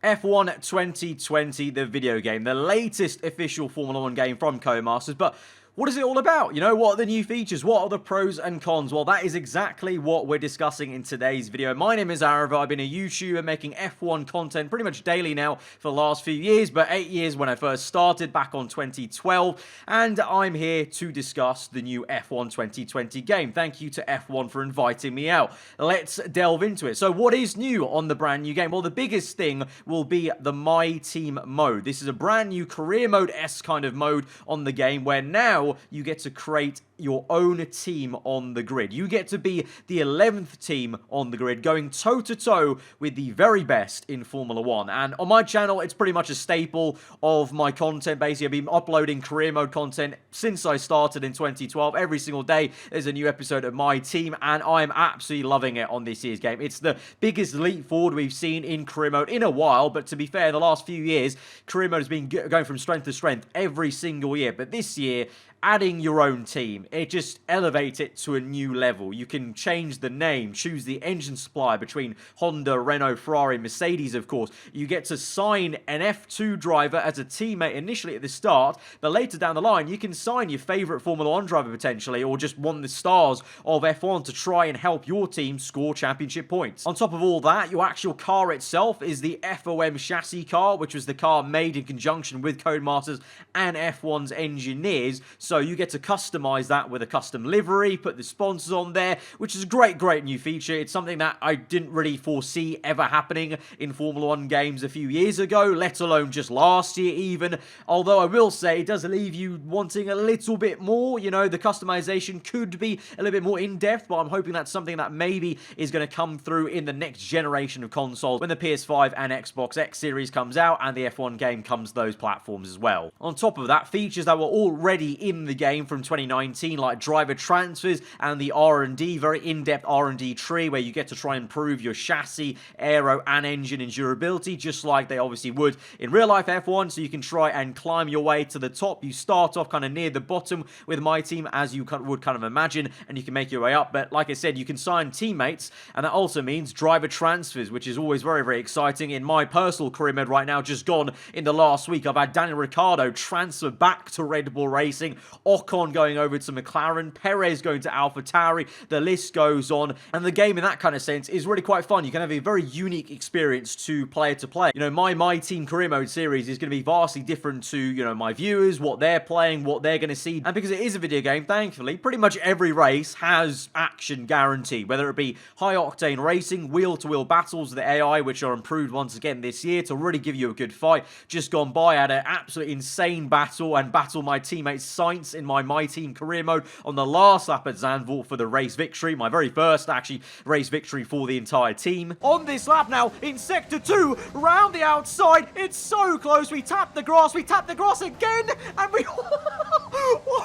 F1 2020, the video game, the latest official Formula 1 game from Codemasters, but what is it all about? You know, what are the new features? What are the pros and cons? Well, that is exactly what we're discussing in today's video. My name is Aarava. I've been a YouTuber making F1 content pretty much daily now for the last few years, but 8 years when I first started back on 2012, and I'm here to discuss the new F1 2020 game. Thank you to F1 for inviting me out. Let's delve into it. So what is new on the brand new game? Well, the biggest thing will be the My Team mode. This is a brand new career mode-esque kind of mode on the game where now you get to create your own team on the grid. You get to be the 11th team on the grid, going toe-to-toe with the very best in Formula 1. And on my channel, it's pretty much a staple of my content. Basically, I've been uploading career mode content since I started in 2012. Every single day, there's a new episode of My Team, and I am absolutely loving it on this year's game. It's the biggest leap forward we've seen in career mode in a while, but to be fair, the last few years, career mode has been going from strength to strength every single year. But this year, adding your own team, it just elevates it to a new level. You can change the name, choose the engine supplier between Honda, Renault, Ferrari, Mercedes, of course. You get to sign an F2 driver as a teammate initially at the start, but later down the line, you can sign your favorite Formula 1 driver potentially, or just one of the stars of F1 to try and help your team score championship points. On top of all that, your actual car itself is the FOM chassis car, which was the car made in conjunction with Codemasters and F1's engineers. So you get to customize that with a custom livery, put the sponsors on there, which is a great new feature. It's something that I didn't really foresee ever happening in Formula 1 games a few years ago, let alone just last year even. Although I will say it does leave you wanting a little bit more. You know, the customization could be a little bit more in-depth, but I'm hoping that's something that maybe is going to come through in the next generation of consoles when the PS5 and Xbox X series comes out and the F1 game comes to those platforms as well. On top of that, features that were already in the game from 2019, like driver transfers and the R&D, very in-depth R&D tree where you get to try and improve your chassis, aero, and engine endurability, just like they obviously would in real-life F1, so you can try and climb your way to the top. You start off kind of near the bottom with My Team, as you would kind of imagine, and you can make your way up, but like I said, you can sign teammates, and that also means driver transfers, which is always very exciting. In my personal career mode right now, just gone in the last week, I've had Daniel Ricciardo transfer back to Red Bull Racing, Ocon going over to McLaren, Perez going to AlphaTauri, the list goes on, and the game in that kind of sense is really quite fun. You can have a very unique experience to player to player. You know, my Team career mode series is going to be vastly different to, you know, my viewers, what they're playing, what they're going to see, and because it is a video game, thankfully, pretty much every race has action guaranteed, whether it be high-octane racing, wheel-to-wheel battles with the AI, which are improved once again this year to really give you a good fight. Just gone by, I had an absolutely insane battle and battled my teammate Sainz in my Team career mode on the last lap at Zandvoort for the race victory, my very first actually race victory for the entire team. On this lap now in sector 2, round the outside, it's so close, we tap the grass again, and we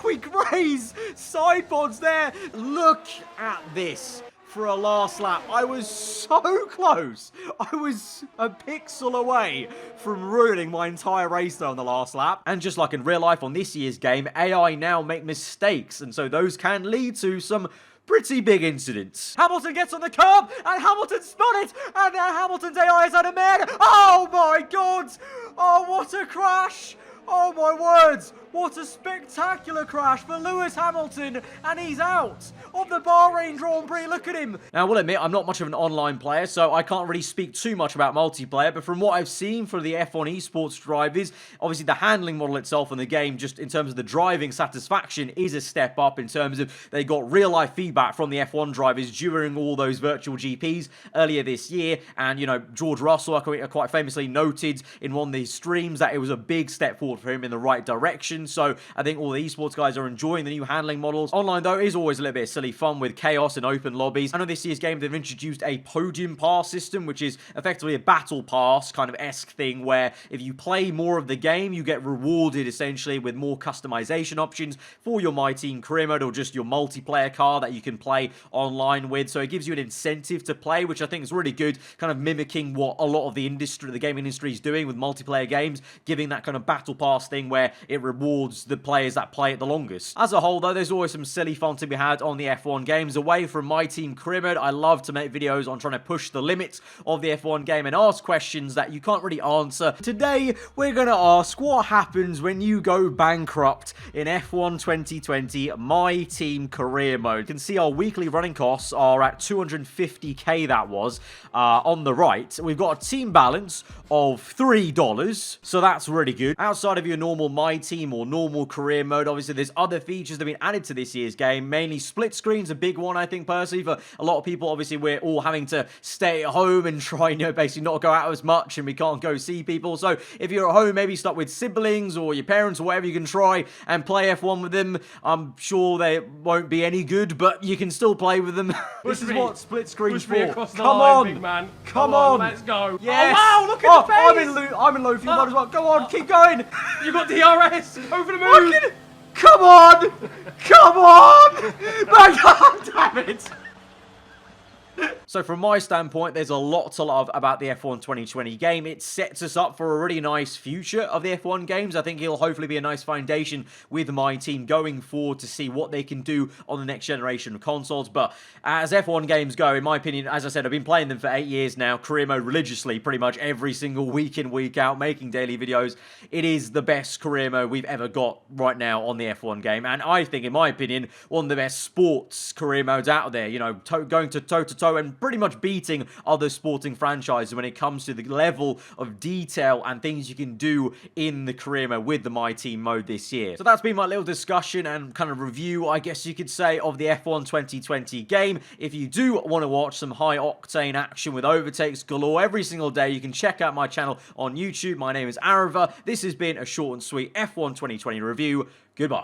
we graze side pods there. Look at this. For a last lap, I was so close. I was a pixel away from ruining my entire race there on the last lap. And just like in real life on this year's game, AI now make mistakes, and so those can lead to some pretty big incidents. Hamilton gets on the curb, and Hamilton spun it, and Hamilton's AI is at a man. Oh my god! Oh, what a crash! Oh my words! What a spectacular crash for Lewis Hamilton, and he's out of the Bahrain Grand Prix. Look at him. Now, I will admit, I'm not much of an online player, so I can't really speak too much about multiplayer, but from what I've seen for the F1 esports drivers, obviously the handling model itself in the game, just in terms of the driving satisfaction, is a step up in terms of they got real-life feedback from the F1 drivers during all those virtual GPs earlier this year, and, you know, George Russell quite famously noted in one of these streams that it was a big step forward for him in the right direction. So I think all the esports guys are enjoying the new handling models. Online, though, is always a little bit of silly fun with chaos and open lobbies. I know this year's game, they've introduced a Podium Par System, which is effectively a battle pass kind of esque thing where if you play more of the game, you get rewarded essentially with more customization options for your My Team career mode or just your multiplayer car that you can play online with. So it gives you an incentive to play, which I think is really good, kind of mimicking what a lot of the gaming industry is doing with multiplayer games, giving that kind of battle pass thing where it rewards rewards the players that play it the longest. As a whole, though, there's always some silly fun to be had on the F1 games. Away from my team career mode, I love to make videos on trying to push the limits of the F1 game and ask questions that you can't really answer. Today, we're going to ask what happens when you go bankrupt in F1 2020 My Team Career Mode. You can see our weekly running costs are at 250k, that was, on the right. We've got a team balance of $3, so that's really good. Outside of your normal My Team or normal career mode, obviously there's other features that have been added to this year's game, mainly split screen's a big one, I think, personally, for a lot of people. Obviously, we're all having to stay at home and try, you know, basically not go out as much, and we can't go see people. So if you're at home, maybe start with siblings or your parents or whatever, you can try and play F1 with them. I'm sure they won't be any good, but you can still play with them. This is what split screen's for. Come on, big man. Come on. Let's go. Yes. Oh, wow, look at the face. I'm in low fuel mode as well. Go on, keep going. You got DRS. Over the moon. Come on. Come on. God damn it. So from my standpoint, there's a lot to love about the F1 2020 game. It sets us up for a really nice future of the F1 games. I think it'll hopefully be a nice foundation with my team going forward to see what they can do on the next generation of consoles. But as F1 games go, in my opinion, as I said, I've been playing them for 8 years now, career mode religiously, pretty much every single week in, week out, making daily videos. It is the best career mode we've ever got right now on the F1 game. And I think, in my opinion, one of the best sports career modes out there. You know, going to toe-to-toe and pretty much beating other sporting franchises when it comes to the level of detail and things you can do in the career mode with the My Team mode this year. So that's been my little discussion and kind of review, I guess you could say, of the F1 2020 game. If you do want to watch some high-octane action with overtakes galore every single day, you can check out my channel on YouTube. My name is Aarava. This has been a short and sweet F1 2020 review. Goodbye.